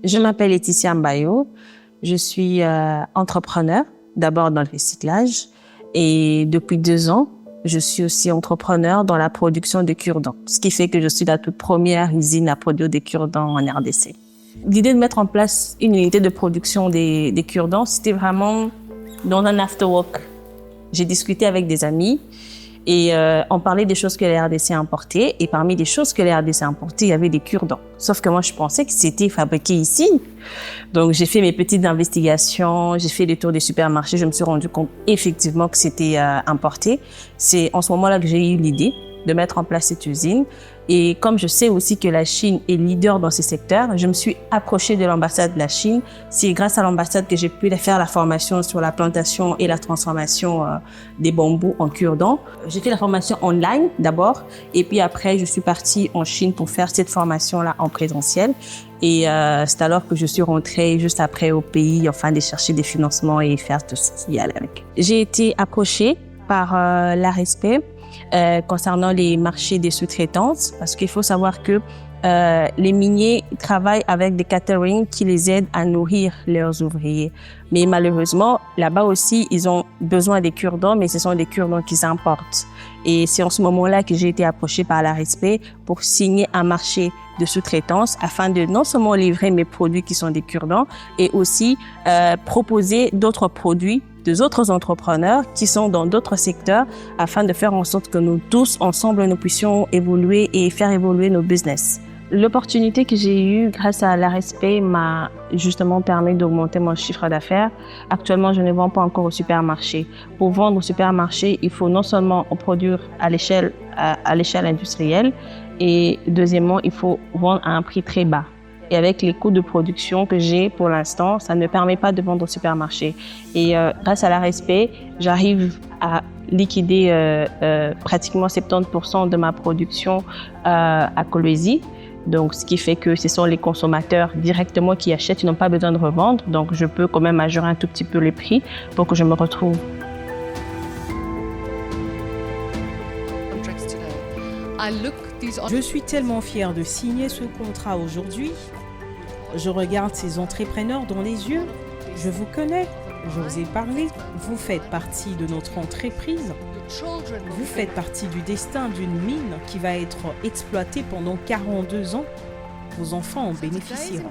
Je m'appelle Laetitia Mbayo. Je suis entrepreneur, d'abord dans le recyclage. Et depuis 2 ans, je suis aussi entrepreneur dans la production de cure-dents. Ce qui fait que je suis la toute première usine à produire des cure-dents en RDC. L'idée de mettre en place une unité de production des cure-dents, c'était vraiment dans un after-work. J'ai discuté avec des amis et on parlait des choses que la RDC importait. Et parmi les choses que la RDC importait, il y avait des cure-dents. Sauf que moi, je pensais que c'était fabriqué ici. Donc, j'ai fait mes petites investigations, j'ai fait les tours des supermarchés. Je me suis rendu compte effectivement que c'était importé. C'est en ce moment-là que j'ai eu l'idée de mettre en place cette usine. Et comme je sais aussi que la Chine est leader dans ces secteurs, je me suis approchée de l'ambassade de la Chine. C'est grâce à l'ambassade que j'ai pu faire la formation sur la plantation et la transformation des bambous en cure-dents. J'ai fait la formation online d'abord, et puis après, je suis partie en Chine pour faire cette formation-là en présentiel. Et c'est alors que je suis rentrée juste après au pays, enfin, de chercher des financements et faire tout ce qui allait avec. J'ai été approchée par l'ARESP concernant les marchés des sous-traitances, parce qu'il faut savoir que les miniers travaillent avec des catering qui les aident à nourrir leurs ouvriers. Mais malheureusement, là-bas aussi, ils ont besoin des cure-dents, mais ce sont des cure-dents qu'ils importent. Et c'est en ce moment-là que j'ai été approchée par l'ARESP pour signer un marché de sous-traitance afin de non seulement livrer mes produits qui sont des cure-dents, et aussi proposer d'autres produits des autres entrepreneurs qui sont dans d'autres secteurs afin de faire en sorte que nous tous, ensemble, nous puissions évoluer et faire évoluer nos business. L'opportunité que j'ai eue grâce à l'ARESP m'a justement permis d'augmenter mon chiffre d'affaires. Actuellement, je ne vends pas encore au supermarché. Pour vendre au supermarché, il faut non seulement produire à l'échelle industrielle, et deuxièmement, il faut vendre à un prix très bas. Et avec les coûts de production que j'ai pour l'instant, ça ne me permet pas de vendre au supermarché. Et grâce à l'ARESP, j'arrive à liquider pratiquement 70% de ma production à Kolwezi. Donc, ce qui fait que ce sont les consommateurs directement qui achètent, ils n'ont pas besoin de revendre. Donc, je peux quand même majorer un tout petit peu les prix pour que je me retrouve. Je suis tellement fière de signer ce contrat aujourd'hui. Je regarde ces entrepreneurs dans les yeux. Je vous connais, je vous ai parlé. Vous faites partie de notre entreprise. Vous faites partie du destin d'une mine qui va être exploitée pendant 42 ans. Vos enfants en bénéficieront.